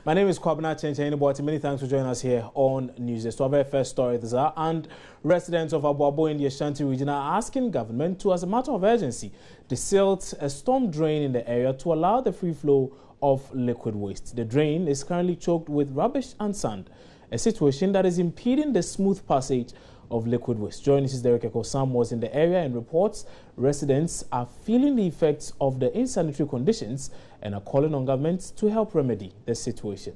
My name is Kwabena Chenchen. Many thanks for joining us here on Newsdesk. So our very first story this hour, and residents of Aboabo in the Ashanti region are asking government to, as a matter of urgency, desilt a storm drain in the area to allow the free flow of liquid waste. The drain is currently choked with rubbish and sand, a situation that is impeding the smooth passage of liquid waste. Joining us, Ablekuma West was in the area and reports residents are feeling the effects of the insanitary conditions and are calling on government to help remedy the situation.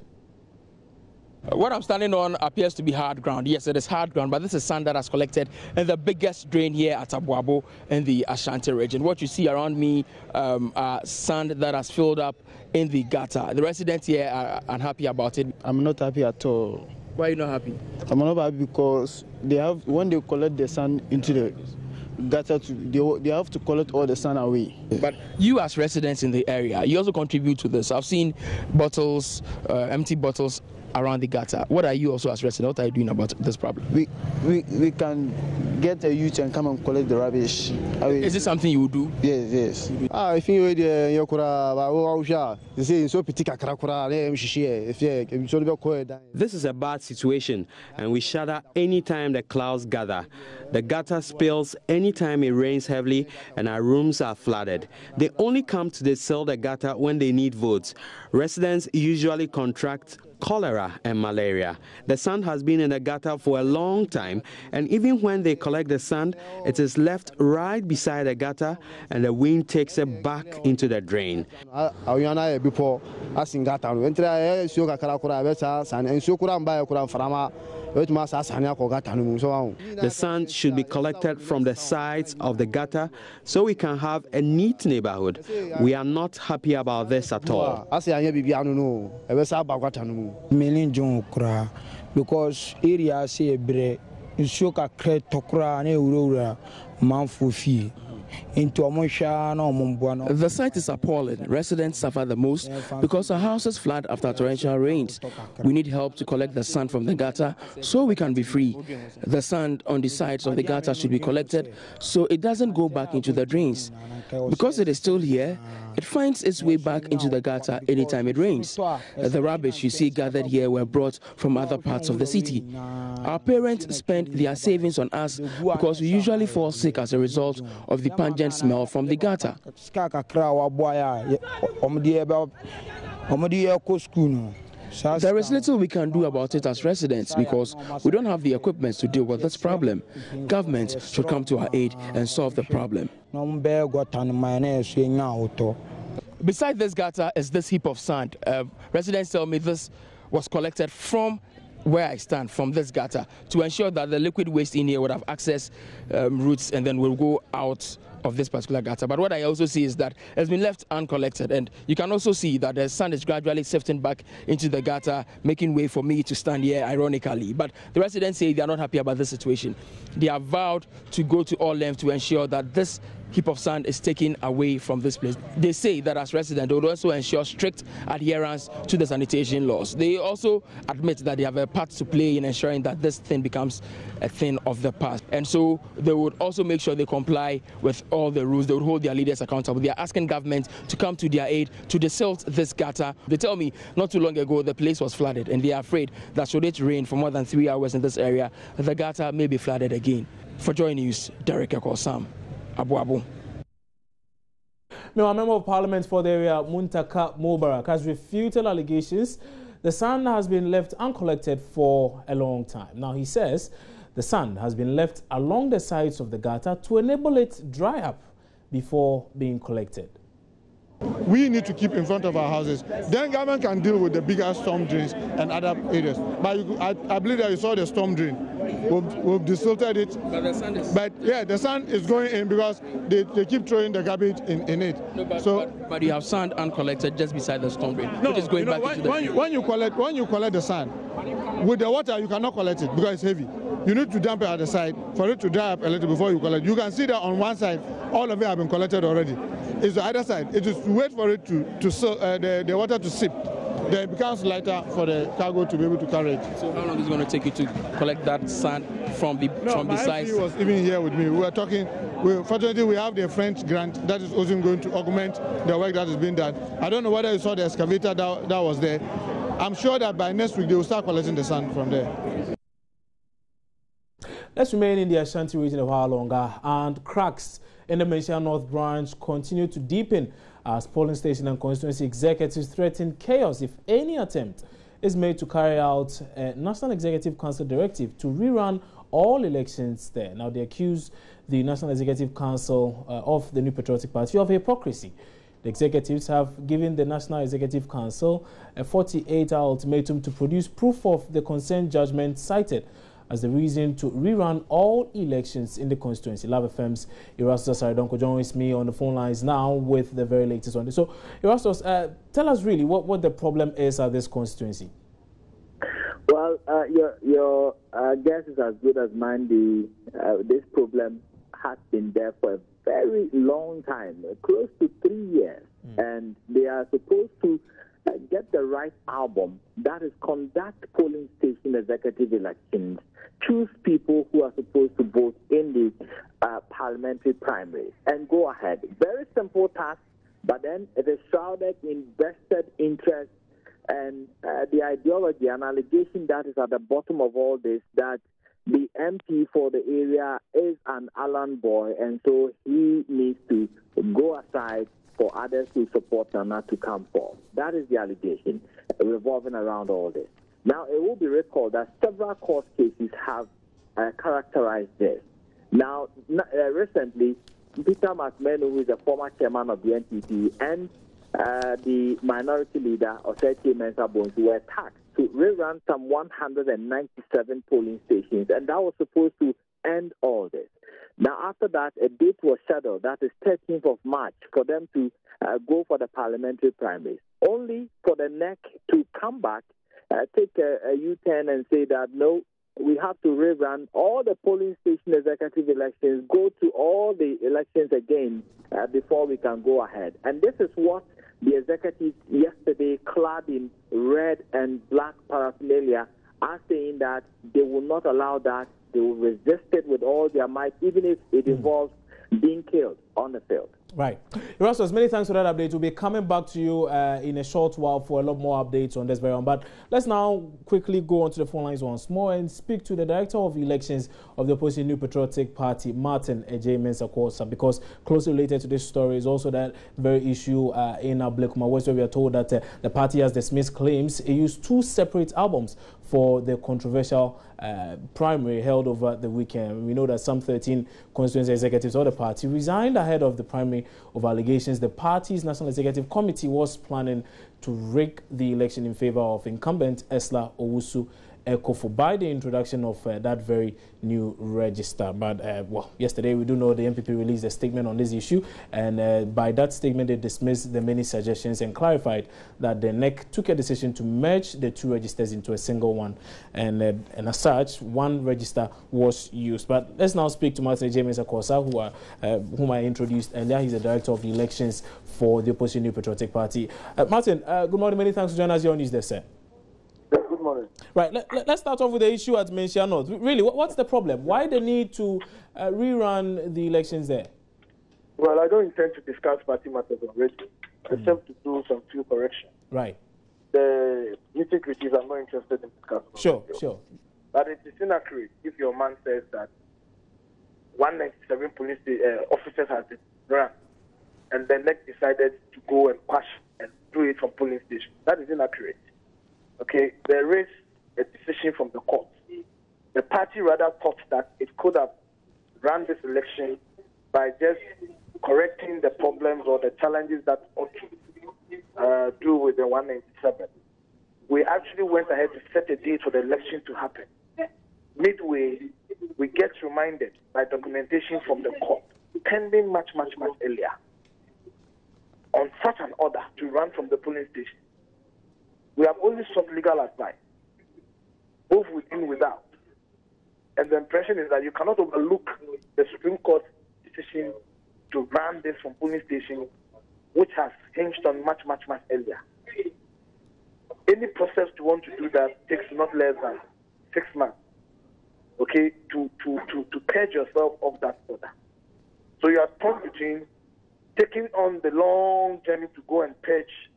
What I'm standing on appears to be hard ground. Yes, it is hard ground, but this is sand that has collected in the biggest drain here at Aboabo in the Ashanti region. What you see around me are sand that has filled up in the gutter. The residents here are unhappy about it. I'm not happy at all. Why are you not happy? I'm not happy because when they collect the sand into the gutter, they have to collect all the sand away. But you as residents in the area, you also contribute to this. I've seen bottles, empty bottles around the gutter. What are you also as residents? What are you doing about this problem? We can get a youth and come and collect the rubbish. Is this something you will do? Yes. I think this is a bad situation, and we shudder anytime the clouds gather. The gutter spills anytime it rains heavily, and our rooms are flooded. They only come to desal the gutter when they need votes. Residents usually contract cholera and malaria. The sand has been in the gutter for a long time, and even when they collect the sand, it is left right beside the gutter and the wind takes it back into the drain. The sand should be collected from the sides of the gutter so we can have a neat neighborhood. We are not happy about this at all. Because area say bre nsuka kre tokra na ewura manfo fie. The site is appalling. Residents suffer the most because our houses flood after torrential rains. We need help to collect the sand from the gutter so we can be free. The sand on the sides of the gutter should be collected so it doesn't go back into the drains. Because it is still here, it finds its way back into the gutter anytime it rains. The rubbish you see gathered here were brought from other parts of the city. Our parents spend their savings on us because we usually fall sick as a result of the pungent smell from the gutter. There is little we can do about it as residents because we don't have the equipment to deal with this problem. Government should come to our aid and solve the problem. Beside this gutter is this heap of sand. Residents tell me this was collected from where I stand, from this gutter, to ensure that the liquid waste in here would have access routes and then will go out of this particular gutter. But what I also see is that it's been left uncollected, and you can also see that the sand is gradually sifting back into the gutter, making way for me to stand here, ironically. But the residents say they are not happy about this situation. They have vowed to go to all lengths to ensure that this heap of sand is taken away from this place. They say that as residents, they would also ensure strict adherence to the sanitation laws. They also admit that they have a part to play in ensuring that this thing becomes a thing of the past. And so they would also make sure they comply with all the rules. They would hold their leaders accountable. They are asking government to come to their aid to desilt this gutter. They tell me not too long ago the place was flooded, and they are afraid that should it rain for more than 3 hours in this area, the gutter may be flooded again. For Joy News, Ablekuma Aboabo. Now, a member of Parliament for the area, Muntaka Mubarak, has refuted allegations the sand has been left uncollected for a long time. Now, he says the sand has been left along the sides of the gutter to enable it dry up before being collected. We need to keep in front of our houses. Then government can deal with the bigger storm drains and other areas. But I believe that you saw the storm drain. We've desilted it. But the sand is... But yeah, the sand is going in because they keep throwing the garbage in it. No, but you have sand uncollected just beside the storm drain, which is going back into the drain. When you collect the sand, with the water you cannot collect it because it's heavy. You need to dump it at the side for it to dry up a little before you collect. You can see that on one side, all of it have been collected already. It's the other side. It is to wait for it the water to sip then it becomes lighter for the cargo to be able to carry it. So how long is it going to take you to collect that sand from besides? My was even here with me. We were talking. Fortunately, we have the French grant that is also going to augment the work that is being done. I don't know whether you saw the excavator that was there. I'm sure that by next week they will start collecting the sand from there. Let's remain in the Ashanti region a while longer, and cracks in the Menchia North branch continue to deepen as polling station and constituency executives threaten chaos if any attempt is made to carry out a National Executive Council directive to rerun all elections there. Now, they accuse the National Executive Council of the New Patriotic Party of hypocrisy. The executives have given the National Executive Council a 48-hour ultimatum to produce proof of the consent judgment cited as the reason to rerun all elections in the constituency. Love FM's Erastus Saridonko joins me on the phone lines now with the very latest on this. So, Erastus, tell us really what the problem is at this constituency. Well, your guess is as good as mine. This problem has been there for a very long time, close to 3 years, and they are supposed to get the right album, that is conduct polling station executive elections, choose people who are supposed to vote in the parliamentary primaries, and go ahead. Very simple task, but then it is shrouded in vested interest and the ideology and allegation that is at the bottom of all this, that the MP for the area is an Alan boy, and so he needs to go aside for others who support Nana to come forth. That is the allegation revolving around all this. Now, it will be recalled that several court cases have characterized this. Now, recently, Peter McMahon, who is the former chairman of the NPP, and the minority leader, Osei Mensah Bones, were tasked to rerun some 197 polling stations, and that was supposed to end all this. Now, after that, a date was scheduled, that is 13th of March, for them to go for the parliamentary primaries, only for the NEC to come back, take a U-turn and say that, no, we have to rerun all the polling station executive elections, go to all the elections again before we can go ahead. And this is what the executives yesterday, clad in red and black paraphernalia, are saying that they will not allow that. They will resist it with all their might, even if it involves being killed on the field. Right. Erastus, many thanks for that update. We'll be coming back to you in a short while for a lot more updates on this very one. But let's now quickly go onto the phone lines once more and speak to the Director of Elections of the opposing New Patriotic Party, Martin J. Mensah, because closely related to this story is also that very issue in Ablekuma West, where we are told that the party has dismissed claims it used two separate albums for the controversial primary held over the weekend. We know that some 13 constituency executives of the party resigned ahead of the primary of allegations the party's National Executive Committee was planning to rig the election in favor of incumbent Ursula Owusu-Ekuful by the introduction of that very new register. But, well, yesterday we do know the NPP released a statement on this issue, and by that statement they dismissed the many suggestions and clarified that the NEC took a decision to merge the two registers into a single one, and as such, one register was used. But let's now speak to Martin J. Mensah, whom I introduced, and there he's the Director of Elections for the opposition New Patriotic Party. Martin, good morning. Many thanks for joining us here on News Day, sir. Good morning. Right, let's start off with the issue at Menchia North. Really, what's the problem? Why the need to rerun the elections there? Well, I don't intend to discuss party matters already, except to do some few corrections. Right. The nitty-gritties I'm not interested in discussing. Sure. But it is inaccurate if your man says that 197 police officers have been run, and the NEC decided to go and quash and do it from polling stations. That is inaccurate. Okay, there is a decision from the court. The party rather thought that it could have run this election by just correcting the problems or the challenges that ought to do with the 197. We actually went ahead to set a date for the election to happen. Midway, we get reminded by documentation from the court, pending much earlier, on such an order to run from the polling station. We have only sought legal advice, both within and without. And the impression is that you cannot overlook the Supreme Court decision to run this from polling station, which has hinged on much earlier. any process to want to do that takes not less than 6 months, okay, to purge yourself of that order. So you are torn between taking on the long journey to go and purge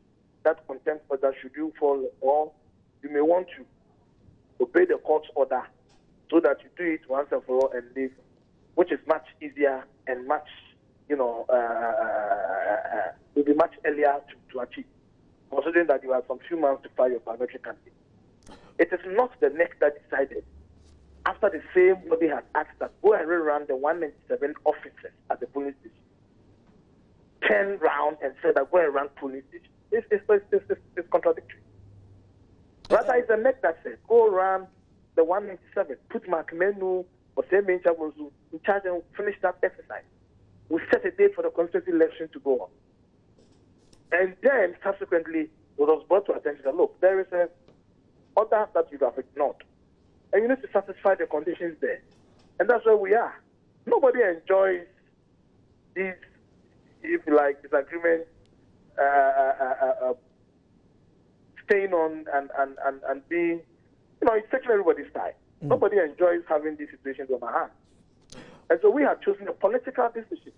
that contempt order should you fall, or you may want to obey the court's order so that you do it once and for all and leave, which is much easier and much, will be much earlier to achieve, considering that you have some few months to file your biometric campaign. It is not the next that decided. After the same body has asked that go and rerun the 197 officers at the police station, turn round and say that go and run police station. It's contradictory. Rather, it's the next that says go run the 197, put Mark Menu or say in charge and finish that exercise. We set a date for the constituency election to go on. And then subsequently, it was brought to attention that look, there is an order that you have ignored. And you need to satisfy the conditions there. And that's where we are. Nobody enjoys these, if you like, disagreements, staying on and being, it's taking everybody's time. Nobody enjoys having these situations on our hands. And so we have chosen a political decision.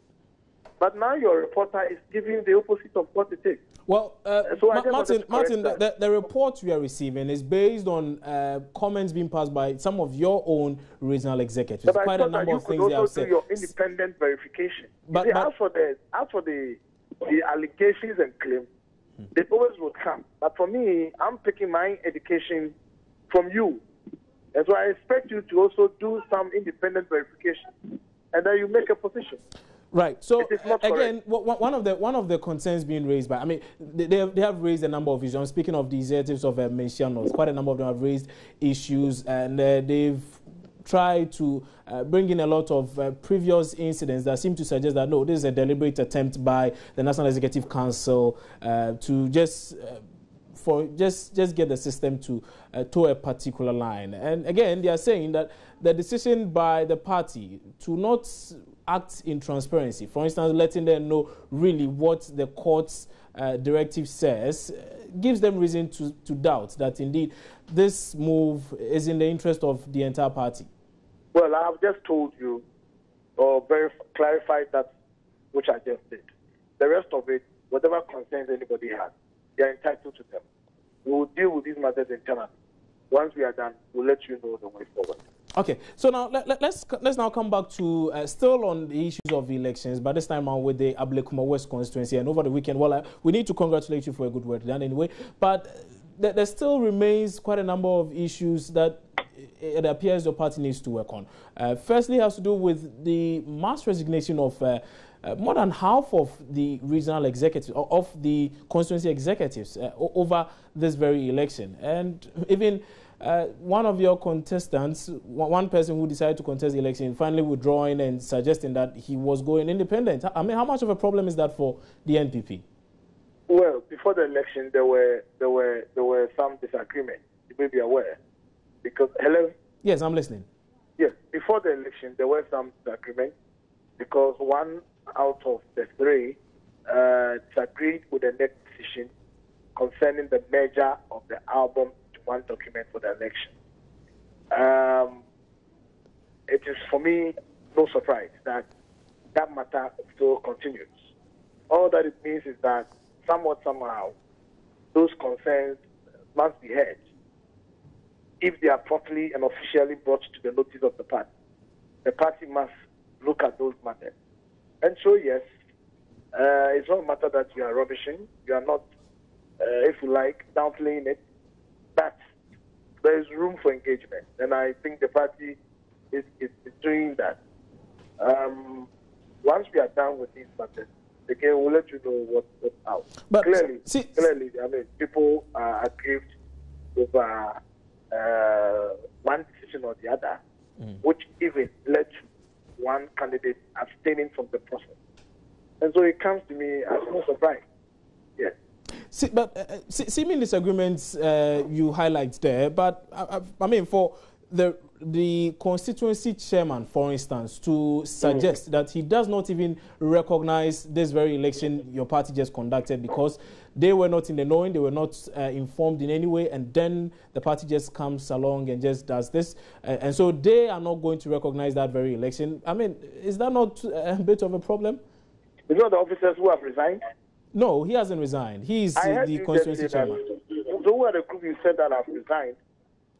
But now your reporter is giving the opposite of what it is. Well, Martin, the report we are receiving is based on comments being passed by some of your own regional executives. But quite a number of things they have said. Your independent verification. But as for the allegations and claims, they always will come. But for me, I'm taking my education from you. And so I expect you to also do some independent verification. And then you make a position. Right. So again, one of the concerns being raised by, they have raised a number of issues. I'm speaking of the executives of Mention. Quite a number of them have raised issues, and they've tried to bring in a lot of previous incidents that seem to suggest that no, this is a deliberate attempt by the National Executive Council to just get the system to a particular line. And again, they are saying that the decision by the party to not act in transparency, for instance, letting them know really what the court's directive says, gives them reason to doubt that indeed this move is in the interest of the entire party. Well, I have just told you, or clarified that which I just did. The rest of it, whatever concerns anybody has, they are entitled to them. We will deal with these matters internally. Once we are done, we'll let you know the way forward. Okay, so now let's now come back to still on the issues of the elections, but this time on with the Ablekuma West constituency. And over the weekend, we need to congratulate you for a good work done anyway, but there still remains quite a number of issues that it appears your party needs to work on. Firstly, it has to do with the mass resignation of more than half of the regional executives, of the constituency executives over this very election. And even one of your contestants, one person who decided to contest the election, finally withdrawing and suggesting that he was going independent. How much of a problem is that for the NPP? Well, before the election, there were some disagreements. You may be aware, because hello. Yes, I'm listening. Yes, before the election, there were some disagreements because one out of the three disagreed with the next decision concerning the merger of the album to one document for the election. It is for me no surprise that that matter still continues. All that it means is that somehow, those concerns must be heard if they are properly and officially brought to the notice of the party. The party must look at those matters. And so, yes, it's not a matter that you are rubbishing. You are not, if you like, downplaying it. But there is room for engagement. And I think the party is doing that. Once we are done with these matters, again, we'll let you know what's out. But clearly, people are aggrieved over one decision or the other, which even led to one candidate abstaining from the process. And so it comes to me as no surprise. Yes. Seeming disagreements you highlight there, but for the the constituency chairman, for instance, to suggest that he does not even recognize this very election your party just conducted because they were not in the knowing, they were not informed in any way, and then the party just comes along and just does this. And so they are not going to recognize that very election. I mean, is that not a bit of a problem? You know the officers who have resigned? No, he hasn't resigned. He's the constituency chairman. So who are the group you said that have resigned?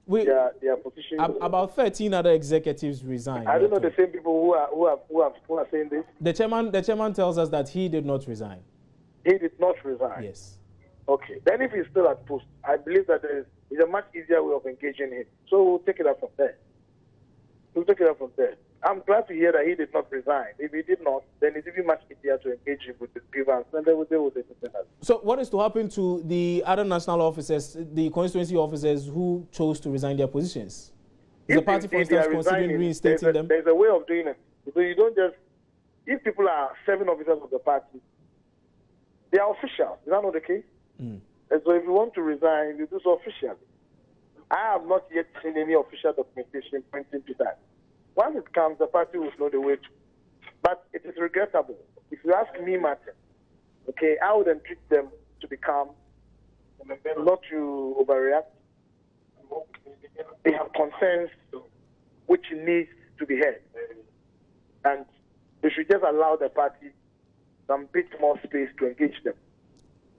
Their position. About 13 other executives resigned. I don't know the same people who are saying this. The chairman tells us that he did not resign. He did not resign. Yes. Okay. Then if he's still at post, I believe that there is a much easier way of engaging him. So we'll take it up from there. I'm glad to hear that he did not resign. If he did not, then it's even much easier to engage him with the grievance, and they will deal with it. So what is to happen to the other national officers, the constituency officers who chose to resign their positions? Is the party, for instance, considering reinstating them? There's a way of doing it. So you don't just, if people are serving officers of the party, they are official. Is that not the case? And so if you want to resign, you do so officially. I have not yet seen any official documentation pointing to that. Once it comes, the party will know the way to. But it is regrettable. If you ask me, Martin, okay, I would entreat them to be calm, not to overreact. They have concerns which needs to be heard. And they should just allow the party some bit more space to engage them.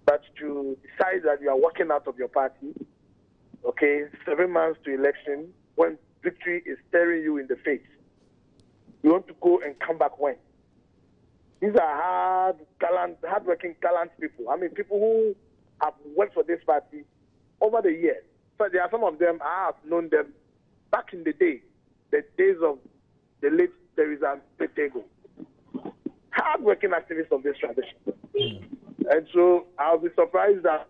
But to decide that you are walking out of your party, okay, 7 months to election, when victory is staring you in the face, you want to go and come back when? These are hard-working, gallant people. I mean, people who have worked for this party over the years. So there are some of them, I have known them back in the day, the days of the late Teresa Petego. Hard-working activists of this tradition. And so I'll be surprised that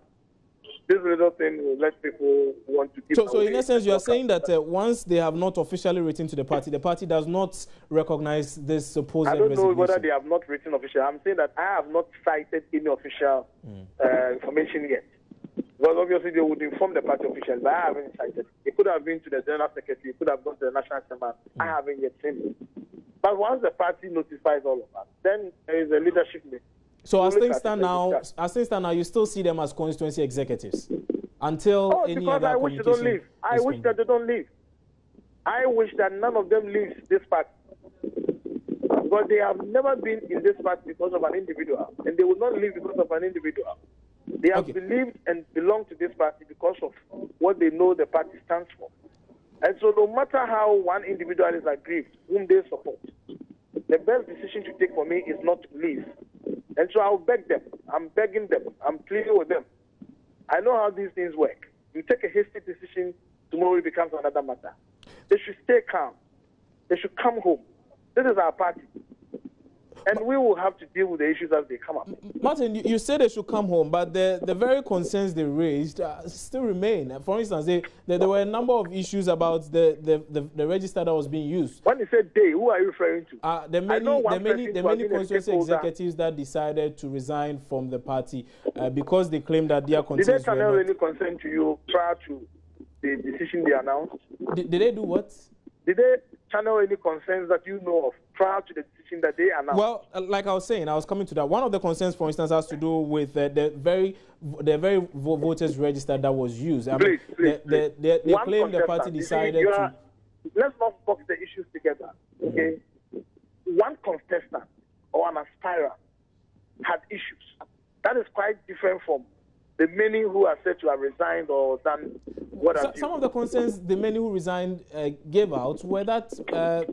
this little thing will let people want to give. So in essence, you are saying that once they have not officially written to the party does not recognize this supposed I don't know resignation. whether they have not written officially. I'm saying that I have not cited any official information yet. Because obviously they would inform the party officials, but I haven't cited. It could have been to the general secretary, it could have gone to the national chairman. I haven't yet seen it. But once the party notifies all of us, then there is a leadership meeting. So as things stand now, you still see them as constituency executives until any other I wish they don't leave. I wish that they don't leave. I wish that none of them leaves this party. But they have never been in this party because of an individual, and they will not leave because of an individual. They have believed and belong to this party because of what they know the party stands for. And so no matter how one individual is aggrieved, whom they support, the best decision to take for me is not to leave. And so I'll beg them. I'm begging them. I'm pleading with them. I know how these things work. You take a hasty decision, tomorrow it becomes another matter. They should stay calm. They should come home. This is our party. And we will have to deal with the issues as they come up. Martin, you said they should come home, but the very concerns they raised still remain. For instance, there were a number of issues about the register that was being used. When you say they, who are you referring to? The many constituency executives that decided to resign from the party because they claimed that their concerns Did they channel any concern to you prior to the decision they announced? Did they do what? Did they channel any concerns that you know of prior to the decision that they announced? Well, like I was saying, I was coming to that. One of the concerns, for instance, has to do with the very voters register that was used. Please. They claim the party decided to. Let's not box the issues together. Okay, one contestant or an aspirant had issues. That is quite different from the many who are said to have resigned or done what have you. Some of the concerns the many who resigned gave out were that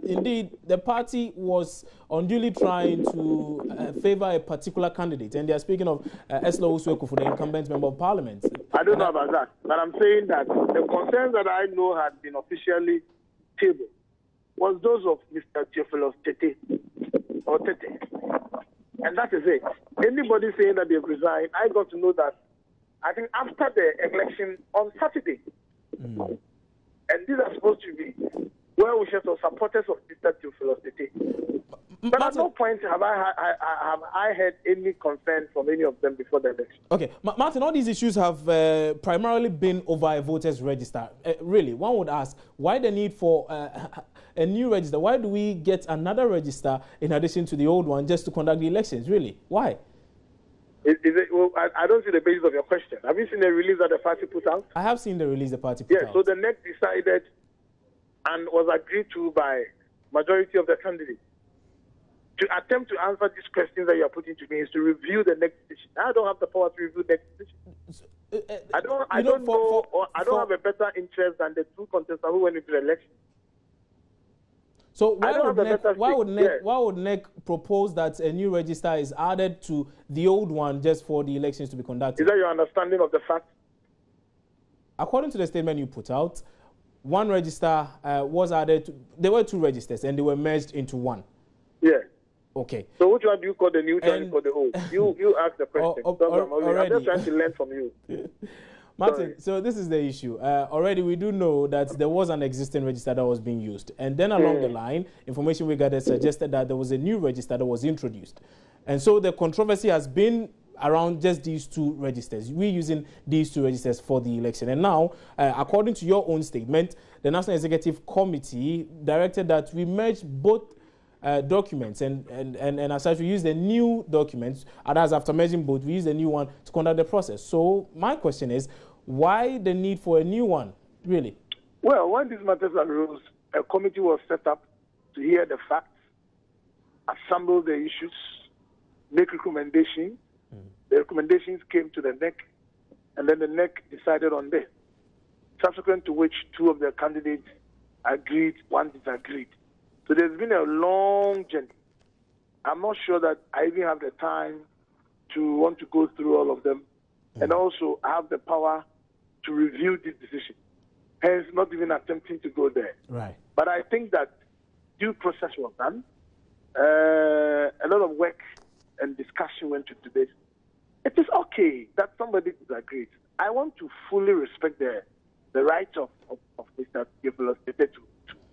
indeed the party was unduly trying to favor a particular candidate, and they are speaking of Ursula Owusu-Ekuful, the incumbent member of parliament. I don't know about that, but I'm saying that the concerns that I know had been officially tabled was those of Mr. Theophilus Tete, or Tete. And that is it. Anybody saying that they've resigned, I got to know that I think after the election on Saturday. And these are supposed to be well-wishers or supporters of Mr. Theophilus Tete. But at no point have I heard any concern from any of them before the election. Okay, Martin, all these issues have primarily been over a voters register. Really, one would ask, why the need for a new register? Why do we get another register in addition to the old one just to conduct the elections? Really, why? I don't see the basis of your question. Have you seen the release that the party put out? I have seen the release the party put out. Yeah, so the NEC decided and was agreed to by majority of the candidates to attempt to answer these questions that you are putting to me is to review the next decision. I don't have the power to review the next decision. I don't have a better interest than the two contestants who went into the election. So why would NEC propose that a new register is added to the old one just for the elections to be conducted? Is that your understanding of the fact? According to the statement you put out, one register was added. There were two registers and they were merged into one. Yeah. Okay. So which one do you call the new one for the old? You ask the question. I'm just trying to learn from you. Martin, so this is the issue. Already we do know that there was an existing register that was being used. And then along the line, information we gathered suggested that there was a new register that was introduced. And so the controversy has been around just these two registers. We're using these two registers for the election. And now, according to your own statement, the National Executive Committee directed that we merge both documents and as such we use the new documents, and as after merging both, we use the new one to conduct the process. So my question is, why the need for a new one, really? Well, when these matters arose, a committee was set up to hear the facts, assemble the issues, make recommendations. The recommendations came to the NEC, and then the NEC decided on this, subsequent to which two of the candidates agreed, one disagreed. So there's been a long journey. I'm not sure that I even have the time to want to go through all of them and also have the power to review this decision. Hence, not even attempting to go there. Right. But I think that due process was done. A lot of work and discussion went into this. It is okay that somebody disagrees. I want to fully respect the right of Mr. Owusu-Ekuful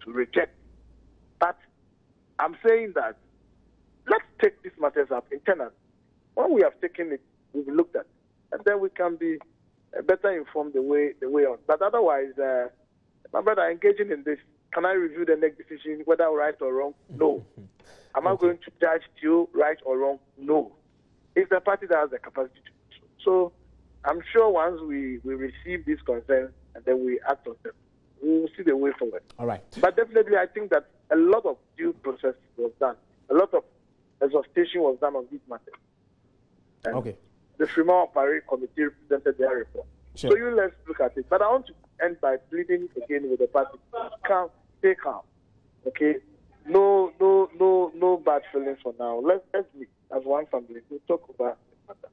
to reject. But I'm saying that let's take these matters up internally. When we have taken it, we've looked at it, and then we can be better informed the way on. But otherwise, my brother, engaging in this, can I review the next decision, whether right or wrong? No. Am I going to judge you right or wrong? No. It's the party that has the capacity to do so. So I'm sure once we receive these concerns and then we act on them, we will see the way forward. All right. But definitely, I think that a lot of due process was done. A lot of exhaustion was done on these matters. And okay. The Fremont Paris Committee presented their report. Sure. So let's look at it. But I want to end by pleading again with the party. Calm, stay calm. Okay? No bad feelings for now. Let's meet as one family. We'll talk about this matter.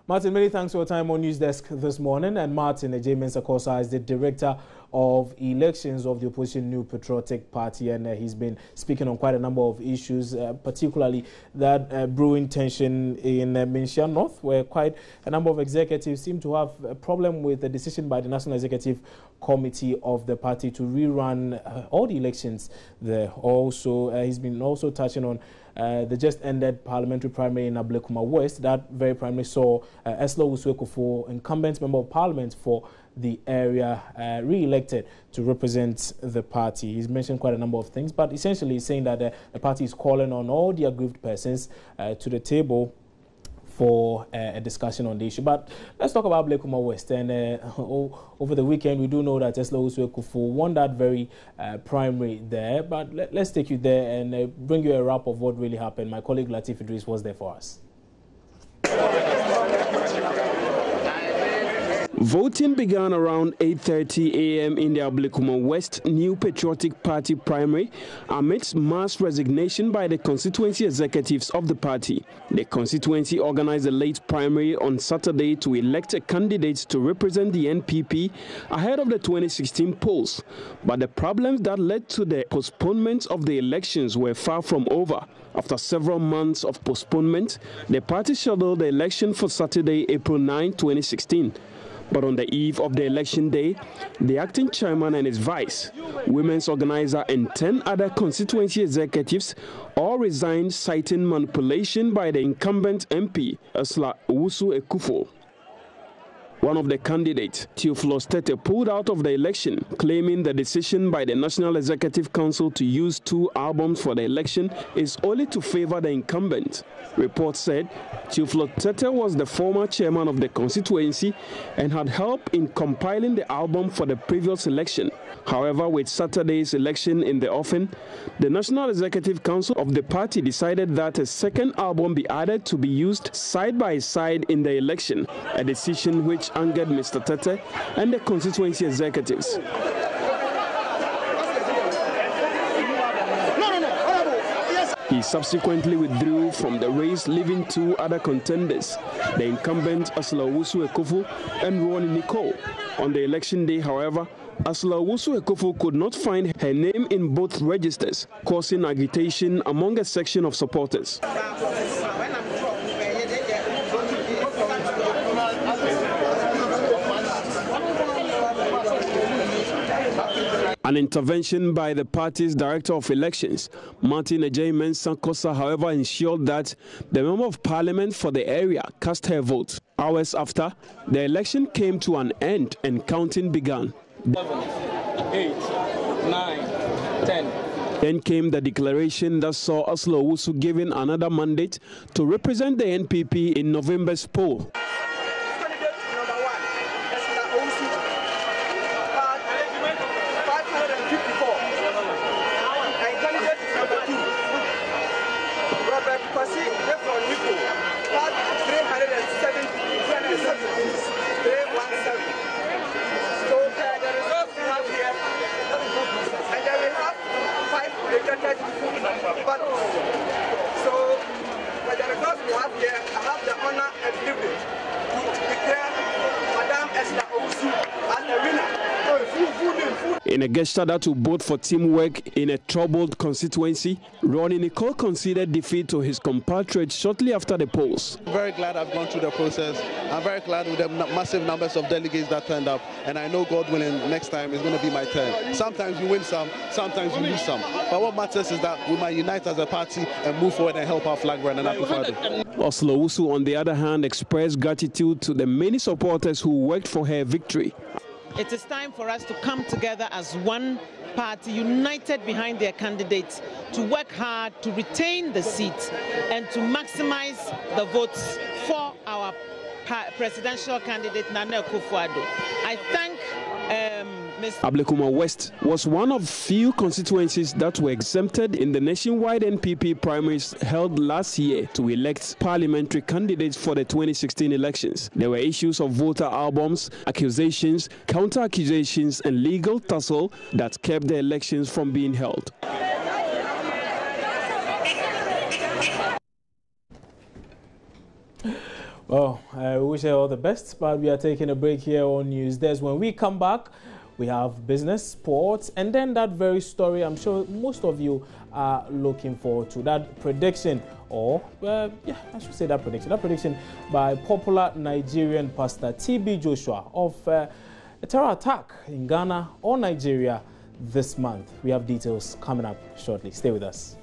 Martin, many thanks for your time on News Desk this morning. And Martin Ejay-Mensah is the Director of Elections of the opposition New Patriotic Party, and he's been speaking on quite a number of issues, particularly that brewing tension in Minshia North, where quite a number of executives seem to have a problem with the decision by the National Executive Committee of the party to rerun all the elections there. Also, he's been also touching on the just ended parliamentary primary in Ablekuma West. That very primary saw Ursula Owusu-Ekuful, incumbent member of parliament for the area, re-elected to represent the party. He's mentioned quite a number of things, but essentially he's saying that the party is calling on all the aggrieved persons to the table for a discussion on the issue. But let's talk about Ablekuma West. And over the weekend, we do know that Ursula Owusu-Ekuful won that very primary there. But let's take you there and bring you a wrap of what really happened. My colleague Latif Idris was there for us. Voting began around 8:30 a.m. in the Ablekuma West New Patriotic Party primary amidst mass resignation by the constituency executives of the party. The constituency organized a late primary on Saturday to elect a candidate to represent the NPP ahead of the 2016 polls. But the problems that led to the postponement of the elections were far from over. After several months of postponement, the party scheduled the election for Saturday, April 9, 2016. But on the eve of the election day, the acting chairman and his vice, women's organizer and 10 other constituency executives all resigned, citing manipulation by the incumbent MP, Ursula Owusu-Ekuful. One of the candidates, Theophilus Tete, pulled out of the election, claiming the decision by the National Executive Council to use 2 albums for the election is only to favor the incumbent. Reports said Theophilus Tete was the former chairman of the constituency and had helped in compiling the album for the previous election. However, with Saturday's election in the offing, the National Executive Council of the party decided that a second album be added to be used side by side in the election, a decision which angered Mr. Tete and the constituency executives. He subsequently withdrew from the race, leaving 2 other contenders, the incumbent Ursula Owusu-Ekuful and Ronnie Nicole. On the election day, however, Ursula Owusu-Ekuful could not find her name in both registers, causing agitation among a section of supporters. An intervention by the party's director of elections, Martin Ejai-Mensah Kosa, however, ensured that the member of parliament for the area cast her vote. Hours after, the election came to an end and counting began. 7, 8, 9, 10. Then came the declaration that saw Ursula Owusu given another mandate to represent the NPP in November's poll. In a gesture that will vote for teamwork in a troubled constituency, Ronnie Nicole conceded defeat to his compatriots shortly after the polls. I'm very glad I've gone through the process. I'm very glad with the massive numbers of delegates that turned up, and I know, God willing, next time is going to be my turn. Sometimes we win some, sometimes we lose some. But what matters is that we might unite as a party and move forward and help our flag run. And Ursula Owusu, on the other hand, expressed gratitude to the many supporters who worked for her victory. It is time for us to come together as one party, united behind their candidates, to work hard to retain the seats and to maximize the votes for our presidential candidate, Nana Akufo-Addo. I thank Ablekuma West was one of few constituencies that were exempted in the nationwide NPP primaries held last year to elect parliamentary candidates for the 2016 elections. There were issues of voter albums, accusations, counter-accusations, and legal tussle that kept the elections from being held. Well, I wish you all the best, but we are taking a break here on News Desk. When we come back, we have business, sports, and then that very story I'm sure most of you are looking forward to. That prediction, or I should say that prediction by popular Nigerian pastor TB Joshua of a terror attack in Ghana or Nigeria this month. We have details coming up shortly. Stay with us.